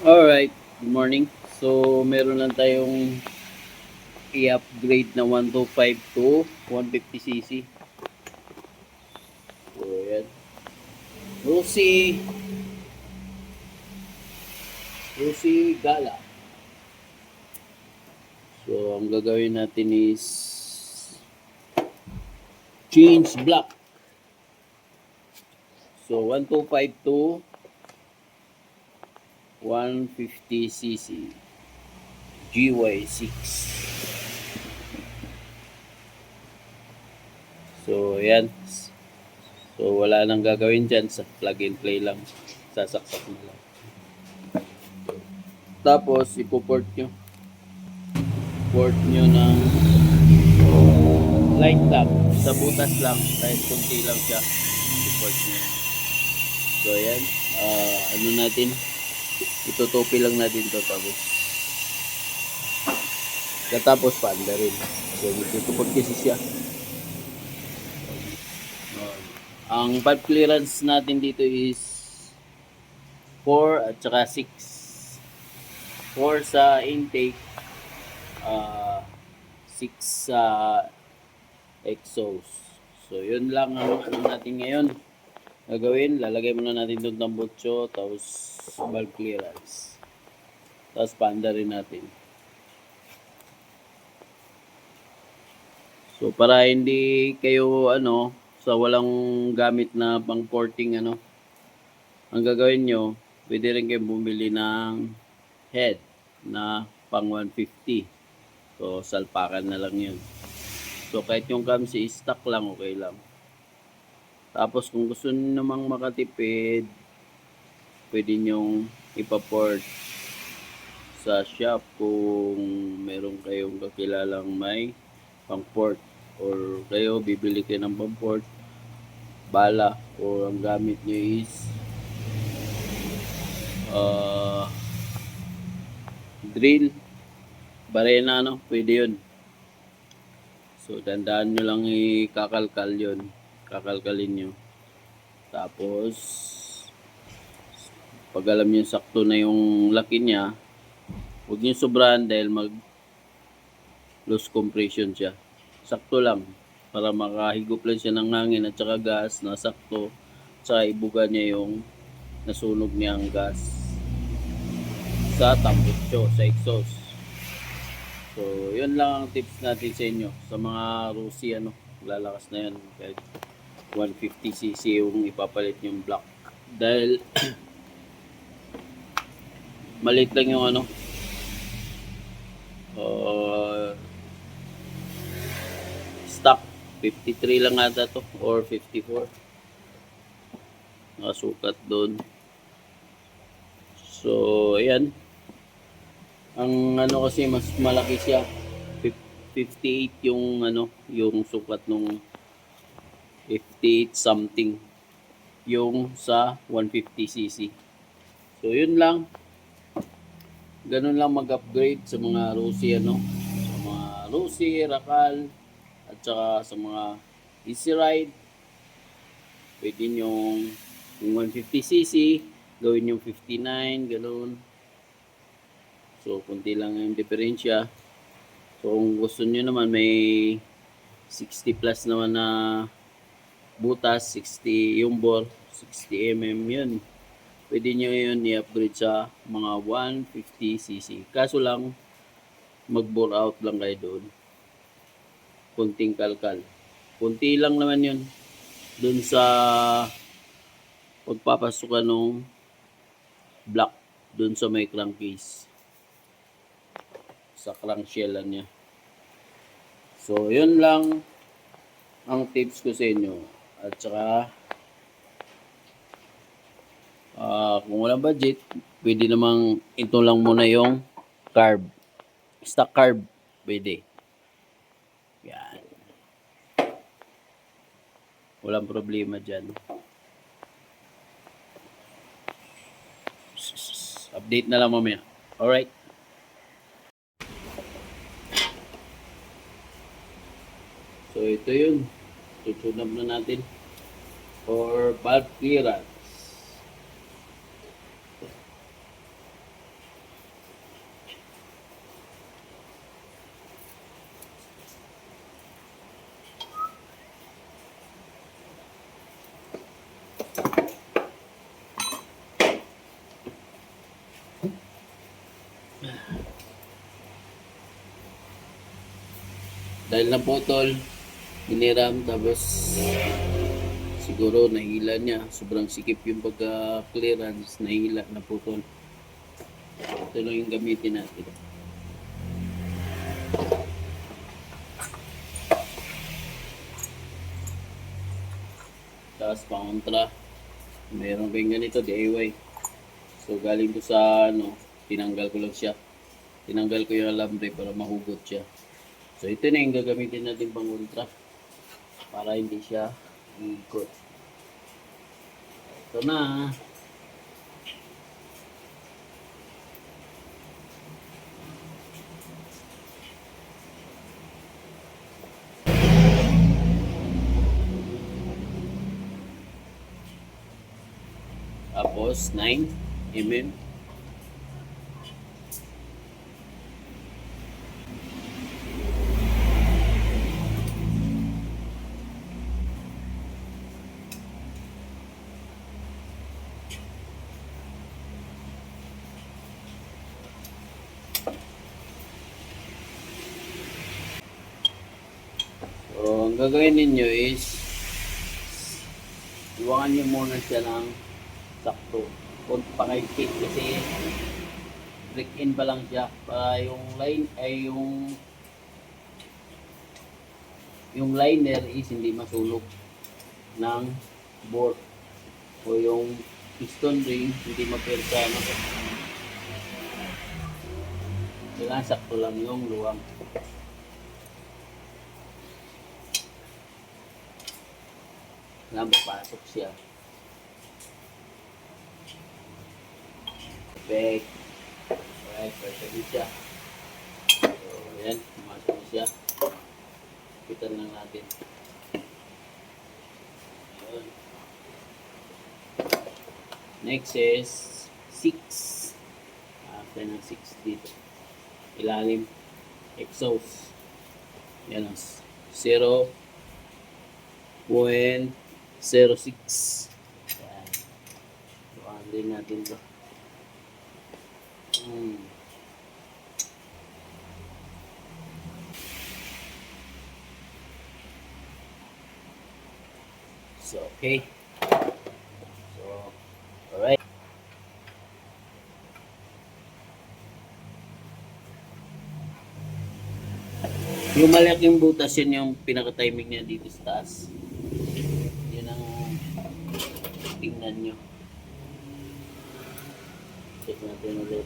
Alright, good morning. So, meron lang tayong i-upgrade na 125 to 150cc. So, yan. Rusi, Rusi Gala. So, ang gagawin natin is change block. So, 125 to 150cc. GY6. So, yan. So, wala nang gagawin dyan. Sa plug and play lang. Sasaksak na lang. Tapos, ipoport nyo. Port nyo ng light tap. Sa butas lang. Kahit kunti lang siya. Iport nyo. So, ayan. Ano natin? Itutupi lang natin to tapos. Katapos paanda rin. So, itutupot kasi siya. Ang valve clearance natin dito is 4 at saka 6. 4 sa intake, 6 sa exhaust. So, yun lang ang ano natin ngayon gagawin. Lalagay muna natin doon ng butso, tapos valve clearance. Tapos paanda rin natin. So, para hindi kayo sa walang gamit na pang porting ang gagawin nyo, pwede rin kayo bumili ng head na pang 150. So, salpakan na lang yun. So, kahit yung kamsi stock lang, okay lang. Tapos, kung gusto nyo namang makatipid, pwede nyong ipaport sa shop kung meron kayong kakilalang may pang-port or kayo bibili kayo ng pang-port, bala, or ang gamit nyo is drill, barena, pwede yun. So, dandaan nyo lang ikakalkal yun. Kakalkalin nyo. Tapos, pag alam nyo sakto na yung laki niya, huwag nyo sobrahan dahil mag loose compression siya. Sakto lang. Para makahigop lang siya ng hangin at saka gas na sakto. Tsaka ibuga niya yung nasunog niyang gas sa tambutso, sa exhaust. So, yun lang ang tips natin sa inyo. Sa mga Rusi, lalakas na yan. Kahit 150cc yung ipapalit yung block. Dahil, maliit lang yung stock. 53 lang ata to or 54. Nakasukat doon. So, ayan. Ang kasi mas malaki siya. 58 yung yung sukat nung 58 something yung sa 150cc. So, yun lang. Ganun lang mag-upgrade sa mga Rusi sa mga Rusi, Rakal, at saka sa mga Easy Ride. Pwede yung 150cc, gawin yung 59, ganun. So, kunti lang yung diferensya. So, kung gusto nyo naman, may 60 plus naman na butas, 60 yung bore, 60mm yun. Pwede nyo yun i-upgrade sa mga 150cc. Kaso lang, mag-bore out lang kayo doon. Kunting kalkal. Kunti lang naman yun. Doon sa pagpapasukan ng block. Doon sa may crankcase. Sa crankshell niya. So, yun lang ang tips ko sa inyo. At saka, kung walang budget, pwede namang ito lang muna yung carb. Stock carb, pwede. Yan. Walang problema dyan. Update na lang mamaya. Alright. So, ito yun. Tutunab na natin. For valve clearance. Dahil naputol, hiniram, tapos siguro nahila niya. Sobrang sikip yung pagka-clearance, nahila, naputol. Ito lang yung gamitin natin. Tapos pangontra, meron kayong ganito, DIY. So galing ko sa ano, tinanggal ko lang siya. Tinanggal ko yung alambre para mahugot siya. So ito na yung gagamitin natin pang ultra para hindi siya ikot. Ito na. Tapos 9 mm. So, ang gagawin ninyo is iwangan nyo muna siya ng sakto. Kung pakaikit kasi break in pa lang siya para yung line ay yung liner is hindi masunog ng bore o yung piston ring hindi mapersa ano. Kailangan sakto lang yung luwang. Kailangan papasok siya. Perfect. Alright, perfect siya. So, ayan, pumasok na siya. Pitan lang natin. Ayan. Next is 6. After ng 6 dito. Ilalim. Exhaust. Yan ang 0.06. Ayan. Bukaan din natin ito. So, okay. So, alright. Yung malaking butas, yun yung pinaka-timing niya dito sa taas. Yun ang tingnan nyo. Check natin ulit.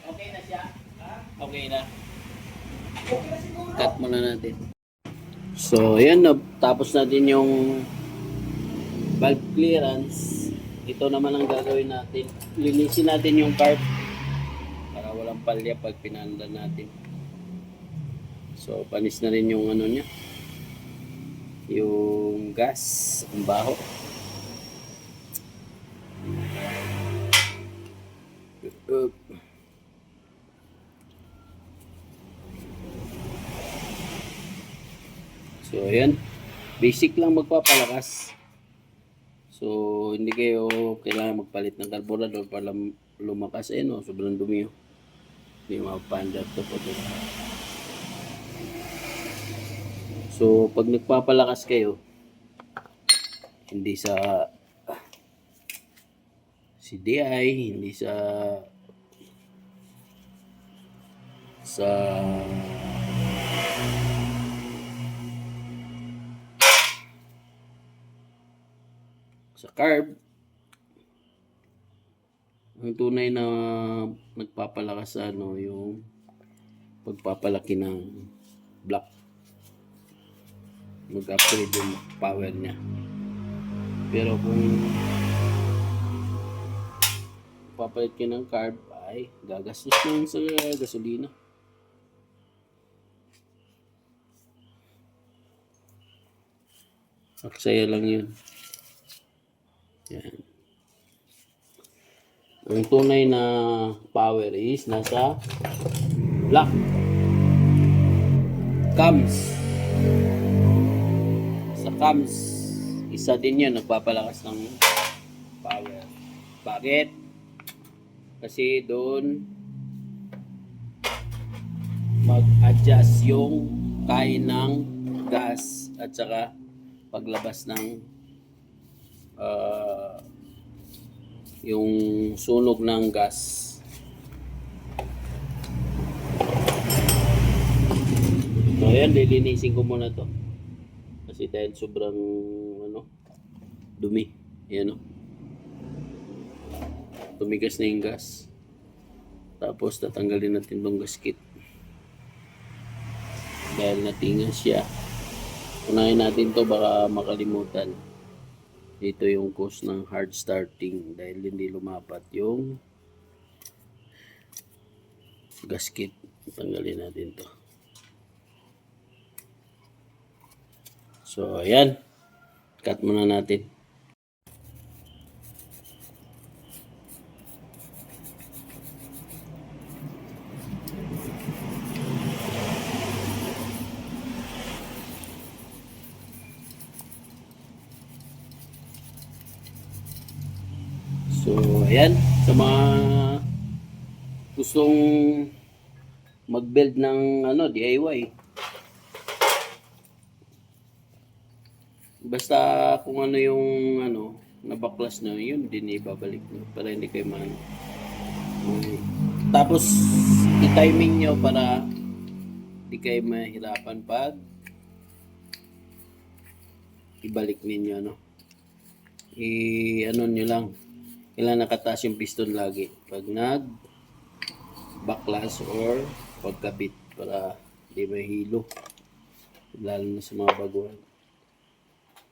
Okay na siya? Okay na. Cut muna natin. So, ayan na. Tapos natin yung valve clearance. Ito naman ang gagawin natin. Linisin natin yung carb para walang palya pag pinanda natin. So, panis na rin yung ano niya. Yung gas, ang baho. So, ayan. Basic lang magpapalakas. So, hindi kayo kailangan magpalit ng carburetor para lumakas. Eh, no? Sobrang dumi. Hindi mapapandar to po. So, pag nagpapalakas kayo, hindi sa CDI, hindi sa carb, ang tunay na nagpapalakas sa ano, yung pagpapalaki ng block. Mag-upgrade yung power niya. Pero kung papalit ka ng carb, ay gagastos lang sa gasolina. Aksaya lang yun. Yan. Ang tunay na power is nasa block. Cams. Sa cams, isa din yun nagpapalakas ng power. Bakit? Kasi doon mag-adjust yung kain ng gas at saka paglabas ng ah, yung sunog ng gas. So ayan, lilinisin ko muna to. Kasi dahil sobrang dumi. Ayan o. Tumigas na yung gas. Tapos tatanggalin natin tong gasket. Dahil natingas siya. Unahin natin to, baka makalimutan. Ito yung cause ng hard starting dahil hindi lumapat yung gasket. Tanggalin natin to. So ayan. Cut muna natin. So, ayan. Sa mga gustong mag-build ng DIY. Basta kung ano yung nabaklas na yun, din ibabalik nyo para hindi kayo Tapos, i-timing nyo para hindi kayo mahirapan pag ibalik ninyo, nyo lang. Kailangan nakataas yung piston lagi pag baklas or pagkabit para hindi mahilo, lalo na sa mga baguhan.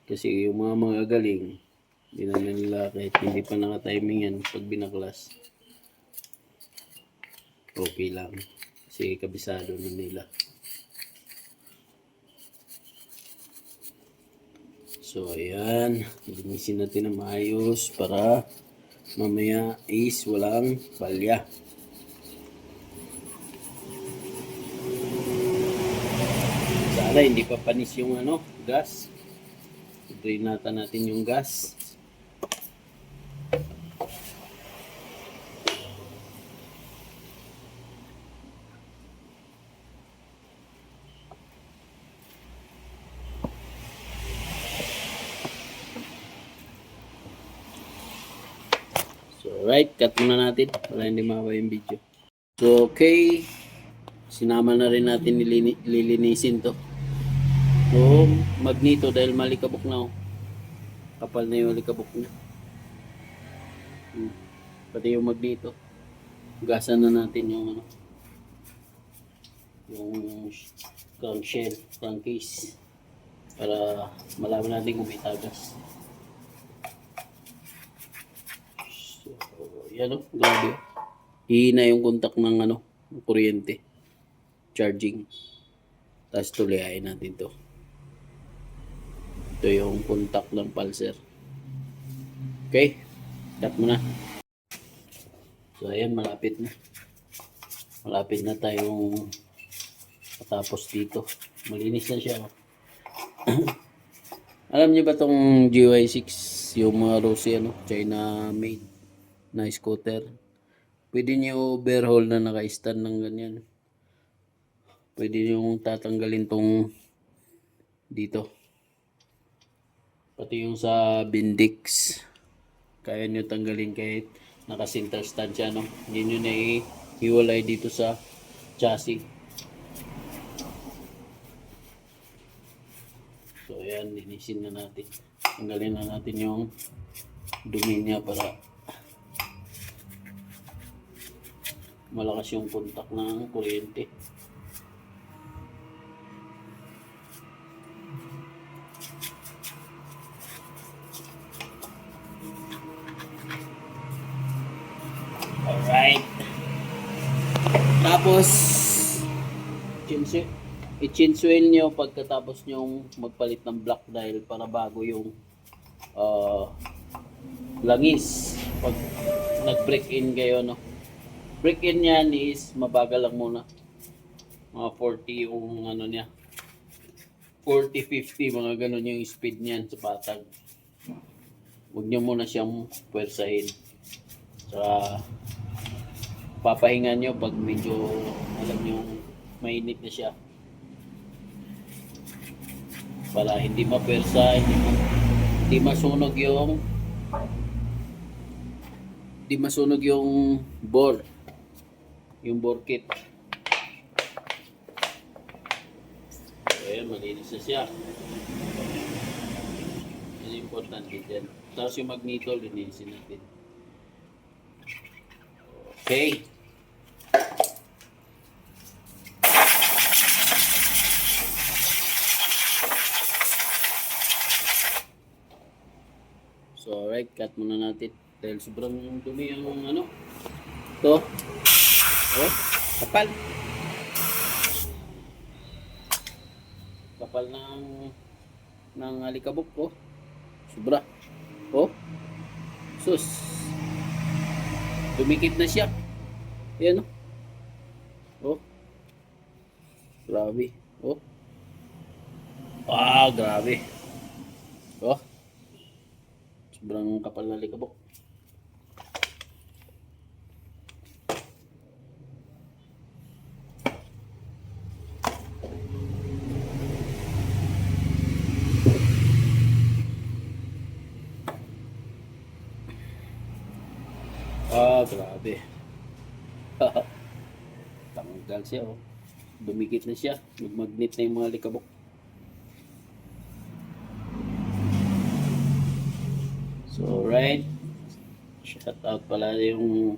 Kasi yung mga galing, hindi naman nila kahit hindi pa naka-timing yan pag binaklas, okay lang kasi kabisado na nila. So ayan, linisin natin na maayos para mamaya is walang palya. Sana hindi pa panis yung gas. I-drain natin yung gas. So right, cut muna natin para hindi mahawa yung video. So okay, sinama na rin natin lilinisin to. So magneto dahil malikabok na kapal na yung malikabok niya. Pati yung magneto. Gasan na natin yung yung crankcase para malaman natin kung may tagas. So yan grabe. Hihina yung kontak ng kuryente. Charging. Tapos tuloyain natin to. Ito yung kontak ng pulser. Okay. Cut mo na. So ayan, malapit na. Malapit na tayong matapos dito. Malinis na siya. Alam niyo ba tong GY6, yung mga Rossi China made na scooter? Pwede niyo overhaul na naka-stand ng ganyan. Pwede niyo tatanggalin tong dito. Pati yung sa Bendix. Kaya niyo tanggalin kahit naka-center stand siya, Hindi niyo na ihiwalay dito sa chassis. So ayan, linisin na natin. Tanggalin na natin yung dumi niya para malakas yung kontak ng kuryente. Alright. Tapos, i-change oil nyo pagkatapos nyo magpalit ng black dial para bago yung langis. Pag nag-break in kayo, break in yan is mabagal lang muna. Mga 40 yung niya. 40-50, mga ganun yung speed niyan sa patag. Huwag nyo muna siyang pwersahin. Tsaka papahinga nyo pag medyo alam nyo mainit na siya. Para hindi mapersa, hindi masunog yung bore. Yung bore kit. Ayan, malinis na siya. Yan yung importante dyan. Tapos yung magneto, linisin natin. Okay. So, alright, cut muna natin. Dahil sobrang dumi yung ano. Ito. Oh, kapal. Kapal ng alikabok ko. Oh. Sobra. Oh. Sus. Dumikit na siya. Ayan oh. Oh. Grabe. Oh. Ah, grabe. Oh. Sobrang kapal na alikabok. Ah, grabe. Tanggal siya, oh. Dumikit na siya. Magmagnet na yung mga likabok. So, right. Shout out pala yung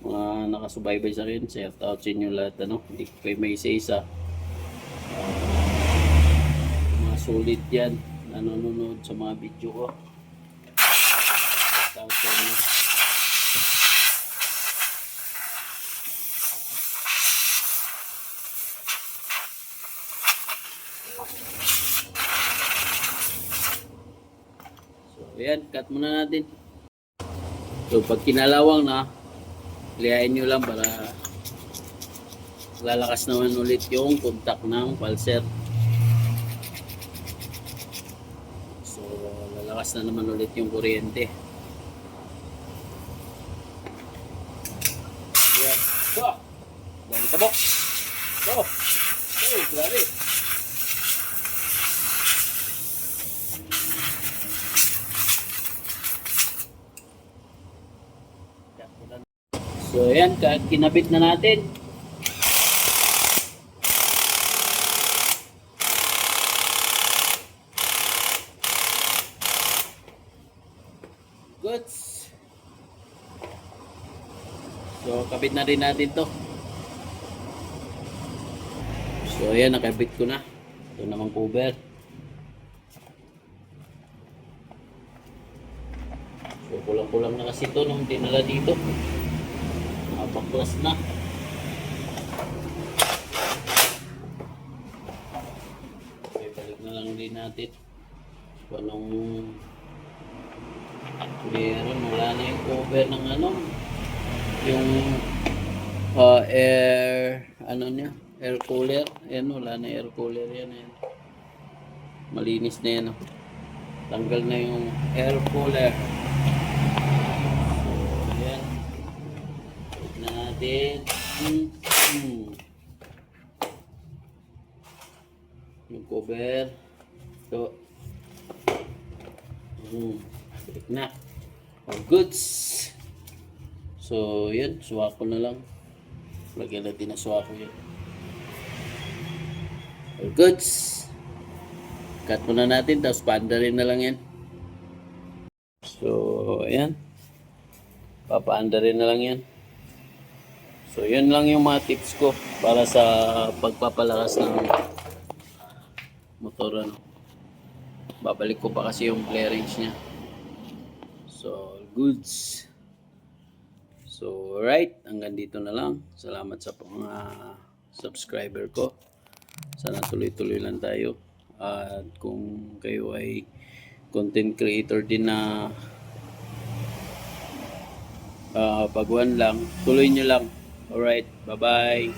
mga nakasubaybay sa akin. Shout out sa inyo lahat, ano. Hindi ko kayo may isa-isa. Mga solid yan. Nanonood sa mga video ko. Shout out sa inyo. Ayan, cut muna natin. So, pag kinalawang na, lihain nyo lang para lalakas naman ulit yung contact ng pulser. So, lalakas na naman ulit yung kuryente. Ayan. So, dahil tabok. So, grabe. So, ayan, kinabit na natin. Goods. So, kabit na rin natin to. So, ayan, nakabit ko na. Ito namang cover. So, kulang-kulang na kasi ito nung dinala dito. Baklas na. Okay, balik na lang din natin. So, anong meron, wala na yung cover ng ano, yung air, ano niya, air cooler. Ayan, wala na air cooler yan. Ayan. Malinis na yan. Oh. Tanggal na yung air cooler. Natin yung cover ito balik na all goods. So yun, suwako na lang, lagyan natin na suwako yun. All goods, cut muna natin tapos paandarin na lang yan. So ayan, papaandarin na lang yan. So, yun lang yung mga tips ko para sa pagpapalakas ng motor. Ano. Babalik ko pa kasi yung clearance niya. So, goods. So, right. Hanggang dito na lang. Salamat sa mga subscriber ko. Sana tuloy-tuloy lang tayo. At kung kayo ay content creator din na baguhan lang, tuloy nyo lang. Alright, bye-bye.